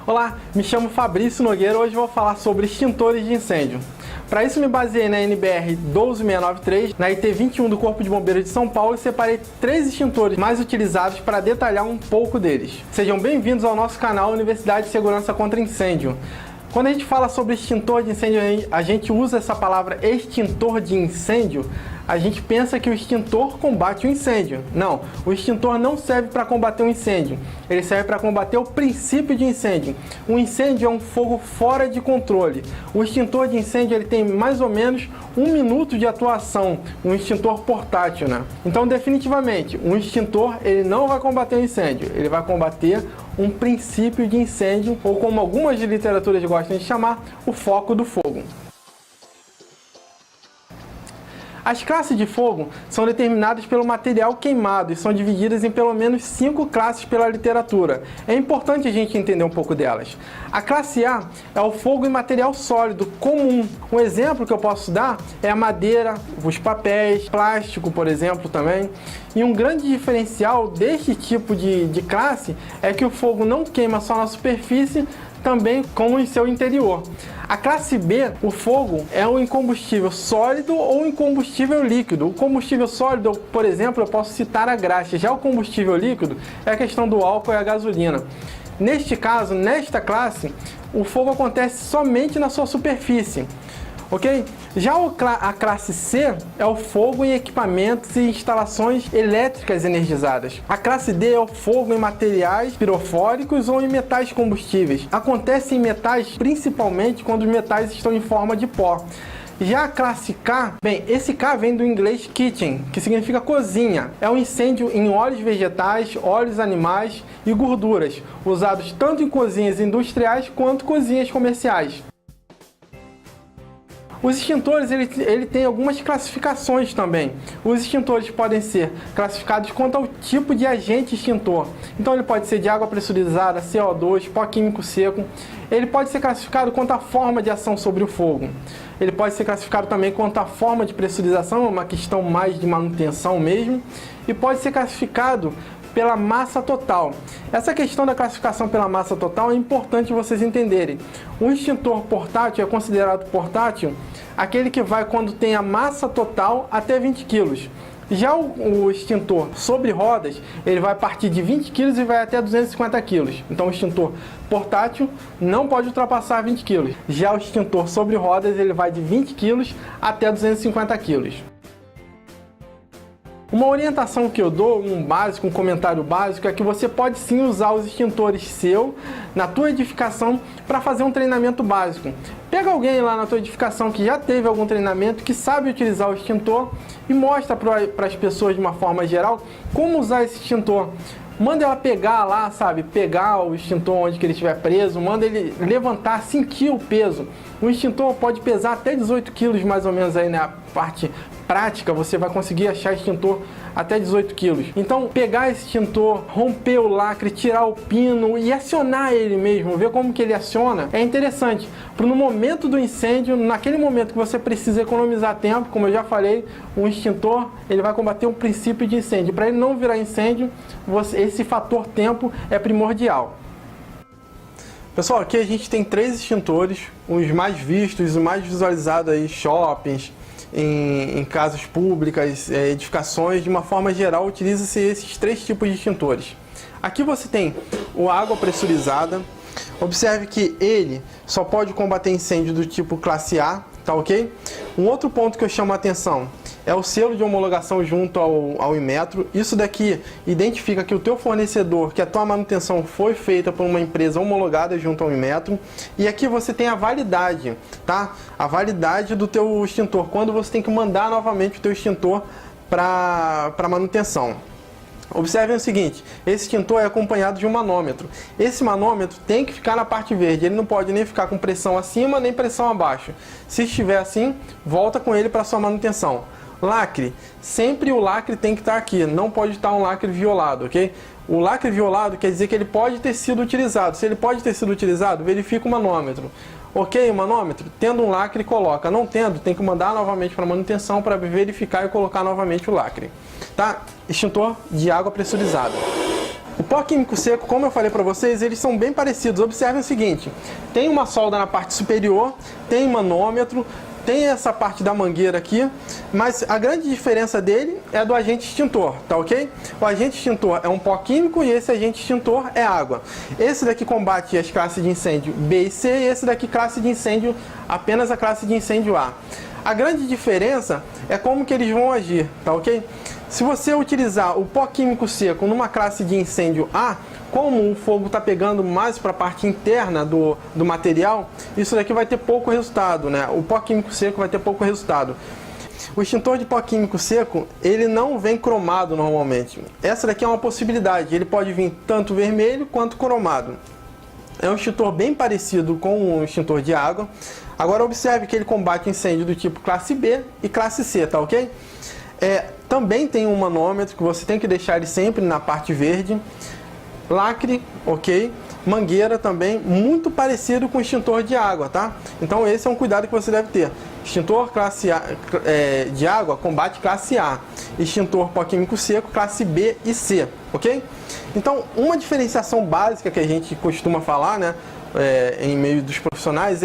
Olá, me chamo Fabrício Nogueira, hoje vou falar sobre extintores de incêndio. Para isso me baseei na NBR 12693, na IT 21 do Corpo de Bombeiros de São Paulo e separei 3 extintores mais utilizados para detalhar um pouco deles. Sejam bem-vindos ao nosso canal Universidade de Segurança contra Incêndio. Quando a gente fala sobre extintor de incêndio, a gente usa essa palavra extintor de incêndio, a gente pensa que o extintor combate o incêndio. Não, o extintor não serve para combater um incêndio, ele serve para combater o princípio de incêndio. Um incêndio é um fogo fora de controle. O extintor de incêndio ele tem mais ou menos 1 minuto de atuação, um extintor portátil, né? Então, definitivamente, um extintor ele não vai combater o incêndio, ele vai combater um princípio de incêndio, ou como algumas literaturas gostam de chamar, o foco do fogo. As classes de fogo são determinadas pelo material queimado e são divididas em pelo menos 5 classes pela literatura. É importante a gente entender um pouco delas. A classe A é o fogo em material sólido, comum. Um exemplo que eu posso dar é a madeira, os papéis, plástico, por exemplo, também. E um grande diferencial deste tipo de classe é que o fogo não queima só na superfície, também como em seu interior. A classe B, o fogo é um combustível sólido ou em combustível líquido. O combustível sólido, por exemplo, eu posso citar a graxa. Já o combustível líquido é a questão do álcool e a gasolina. Neste caso, nesta classe, o fogo acontece somente na sua superfície. Ok? Já a classe C é o fogo em equipamentos e instalações elétricas energizadas. A classe D é o fogo em materiais pirofóricos ou em metais combustíveis. Acontece em metais principalmente quando os metais estão em forma de pó. Já a classe K, bem, esse K vem do inglês kitchen, que significa cozinha. É um incêndio em óleos vegetais, óleos animais e gorduras, usados tanto em cozinhas industriais quanto cozinhas comerciais. Os extintores ele tem algumas classificações também. Os extintores podem ser classificados quanto ao tipo de agente extintor. Então ele pode ser de água pressurizada, CO2, pó químico seco. Ele pode ser classificado quanto à forma de ação sobre o fogo. Ele pode ser classificado também quanto à forma de pressurização, uma questão mais de manutenção mesmo. E pode ser classificado pela massa total. Essa questão da classificação pela massa total é importante vocês entenderem. O extintor portátil é considerado portátil aquele que vai quando tem a massa total até 20 kg. Já o extintor sobre rodas, ele vai partir de 20 kg e vai até 250 kg. Então o extintor portátil não pode ultrapassar 20 kg. Já o extintor sobre rodas, ele vai de 20 kg até 250 kg. Uma orientação que eu dou, um comentário básico, é que você pode sim usar os extintores na tua edificação para fazer um treinamento básico. Pega alguém lá na tua edificação que já teve algum treinamento, que sabe utilizar o extintor e mostra para as pessoas de uma forma geral como usar esse extintor. Manda ela pegar lá, sabe, pegar o extintor onde que ele estiver preso, manda ele levantar, sentir o peso. O extintor pode pesar até 18 kg mais ou menos aí na parte prática, você vai conseguir achar extintor até 18 kg. Então, pegar esse extintor, romper o lacre, tirar o pino e acionar ele mesmo, ver como que ele aciona, é interessante. Para no momento do incêndio, naquele momento que você precisa economizar tempo, como eu já falei, o extintor ele vai combater um princípio de incêndio. Para ele não virar incêndio, esse fator tempo é primordial. Pessoal, aqui a gente tem 3 extintores, os mais vistos, os mais visualizados aí, shoppings, em casas públicas, edificações, de uma forma geral, utiliza-se esses 3 tipos de extintores. Aqui você tem o água pressurizada. Observe que ele só pode combater incêndio do tipo classe A, tá ok? Um outro ponto que eu chamo a atenção é o selo de homologação junto ao Inmetro. Isso daqui identifica que o teu fornecedor, que a tua manutenção foi feita por uma empresa homologada junto ao Inmetro. E aqui você tem a validade, tá? A validade do teu extintor, quando você tem que mandar novamente o teu extintor para manutenção. Observem o seguinte, esse extintor é acompanhado de um manômetro. Esse manômetro tem que ficar na parte verde, ele não pode nem ficar com pressão acima nem pressão abaixo. Se estiver assim, volta com ele para sua manutenção. Lacre, sempre o lacre tem que estar aqui, não pode estar um lacre violado, ok? O lacre violado quer dizer que ele pode ter sido utilizado. Se ele pode ter sido utilizado, verifica o manômetro. Ok, o manômetro, tendo um lacre, coloca. Não tendo, tem que mandar novamente para manutenção para verificar e colocar novamente o lacre. Tá? Extintor de água pressurizada. O pó químico seco, como eu falei para vocês, eles são bem parecidos. Observem o seguinte, tem uma solda na parte superior, tem manômetro, tem essa parte da mangueira aqui, mas a grande diferença dele é do agente extintor, tá ok? O agente extintor é um pó químico e esse agente extintor é água. Esse daqui combate as classes de incêndio B e C e esse daqui classe de incêndio, apenas a classe de incêndio A. A grande diferença é como que eles vão agir, tá ok? Se você utilizar o pó químico seco numa classe de incêndio A, como o fogo está pegando mais para a parte interna do material, isso daqui vai ter pouco resultado, né? O pó químico seco vai ter pouco resultado. O extintor de pó químico seco, ele não vem cromado normalmente. Essa daqui é uma possibilidade, ele pode vir tanto vermelho quanto cromado. É um extintor bem parecido com o extintor de água. Agora observe que ele combate incêndio do tipo classe B e classe C, tá ok? Também tem um manômetro que você tem que deixar ele sempre na parte verde. Lacre, ok? Mangueira também, muito parecido com o extintor de água, tá? Então esse é um cuidado que você deve ter. Extintor classe A, de água combate classe A. Extintor pó químico seco, classe B e C, ok? Então uma diferenciação básica que a gente costuma falar, né, em meio dos profissionais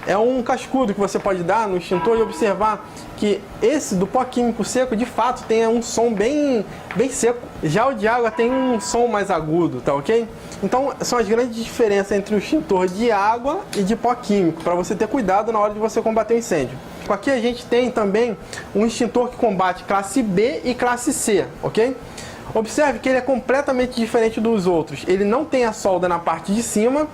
é um cascudo que você pode dar no extintor e observar que esse do pó químico seco, de fato, tem um som bem seco. Já o de água tem um som mais agudo, tá ok? Então, são as grandes diferenças entre o extintor de água e de pó químico, para você ter cuidado na hora de você combater o incêndio. Aqui a gente tem também um extintor que combate classe B e classe C, ok? Observe que ele é completamente diferente dos outros. Ele não tem a solda na parte de cima,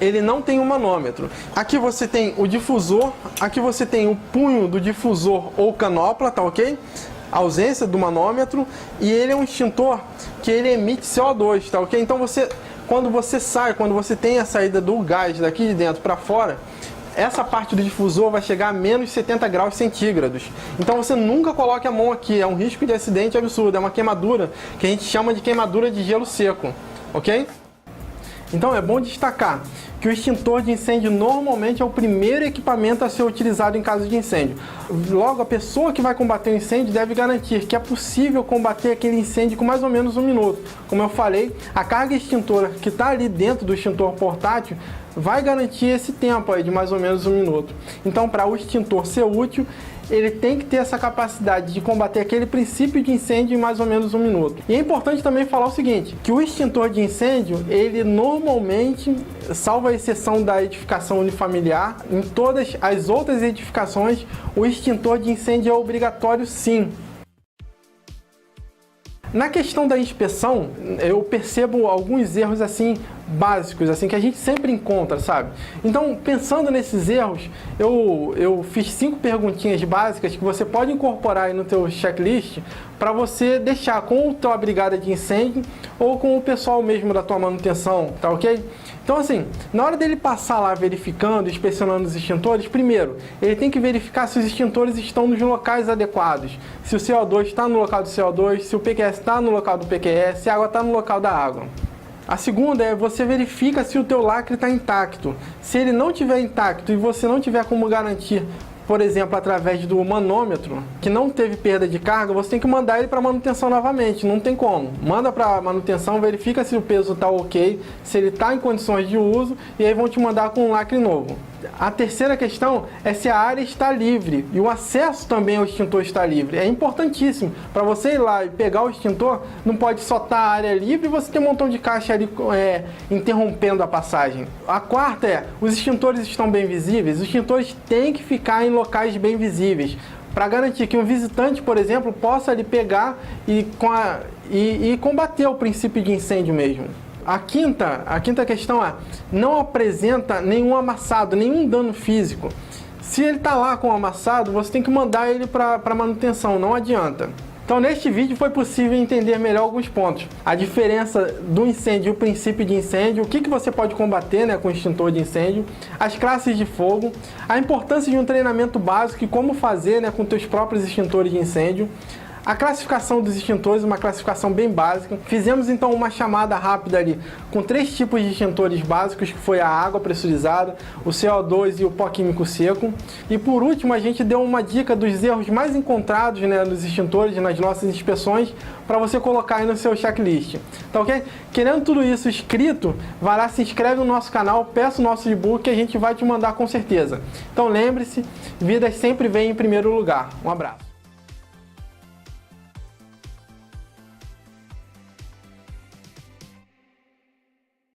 ele não tem um manômetro. Aqui você tem o difusor, aqui você tem o punho do difusor ou canopla, tá ok? A ausência do manômetro, e ele é um extintor que ele emite CO2, tá ok? Então quando você tem a saída do gás daqui de dentro para fora, essa parte do difusor vai chegar a menos 70 graus centígrados. Então você nunca coloque a mão aqui, é um risco de acidente absurdo, é uma queimadura que a gente chama de queimadura de gelo seco, ok? Então é bom destacar que o extintor de incêndio normalmente é o primeiro equipamento a ser utilizado em caso de incêndio. Logo, a pessoa que vai combater o incêndio deve garantir que é possível combater aquele incêndio com mais ou menos 1 minuto. Como eu falei, a carga extintora que está ali dentro do extintor portátil vai garantir esse tempo aí de mais ou menos 1 minuto. Então, para o extintor ser útil, ele tem que ter essa capacidade de combater aquele princípio de incêndio em mais ou menos 1 minuto. E é importante também falar o seguinte, que o extintor de incêndio, ele normalmente, salvo a exceção da edificação unifamiliar, em todas as outras edificações, o extintor de incêndio é obrigatório sim. Na questão da inspeção, eu percebo alguns erros assim básicos, assim que a gente sempre encontra, sabe? Então, pensando nesses erros, eu fiz 5 perguntinhas básicas que você pode incorporar aí no teu checklist para você deixar com a tua brigada de incêndio ou com o pessoal mesmo da tua manutenção, tá ok? Então assim, na hora dele passar lá verificando, inspecionando os extintores, primeiro, ele tem que verificar se os extintores estão nos locais adequados. Se o CO2 está no local do CO2, se o PQS está no local do PQS, se a água está no local da água. A segunda é você verifica se o teu lacre está intacto. Se ele não estiver intacto e você não tiver como garantir, por exemplo, através do manômetro, que não teve perda de carga, você tem que mandar ele para manutenção novamente, não tem como. Manda para manutenção, verifica se o peso está ok, se ele está em condições de uso, e aí vão te mandar com um lacre novo. A terceira questão é se a área está livre e o acesso também ao extintor está livre. É importantíssimo. Para você ir lá e pegar o extintor, não pode só estar a área livre e você ter um montão de caixa ali interrompendo a passagem. A quarta é, os extintores estão bem visíveis? Os extintores têm que ficar em locais bem visíveis, para garantir que um visitante, por exemplo, possa ali pegar e combater o princípio de incêndio mesmo. A quinta questão é, não apresenta nenhum amassado, nenhum dano físico. Se ele está lá com amassado, você tem que mandar ele para manutenção, não adianta. Então neste vídeo foi possível entender melhor alguns pontos. A diferença do incêndio e o princípio de incêndio, o que você pode combater, né, com extintor de incêndio, as classes de fogo, a importância de um treinamento básico e como fazer, né, com teus próprios extintores de incêndio, a classificação dos extintores, uma classificação bem básica. Fizemos então uma chamada rápida ali com 3 tipos de extintores básicos, que foi a água pressurizada, o CO2 e o pó químico seco. E por último, a gente deu uma dica dos erros mais encontrados, né, nos extintores, nas nossas inspeções, para você colocar aí no seu checklist. Tá ok? Querendo tudo isso escrito, vai lá, se inscreve no nosso canal, peça o nosso e-book que a gente vai te mandar com certeza. Então lembre-se, vidas sempre vêm em primeiro lugar. Um abraço.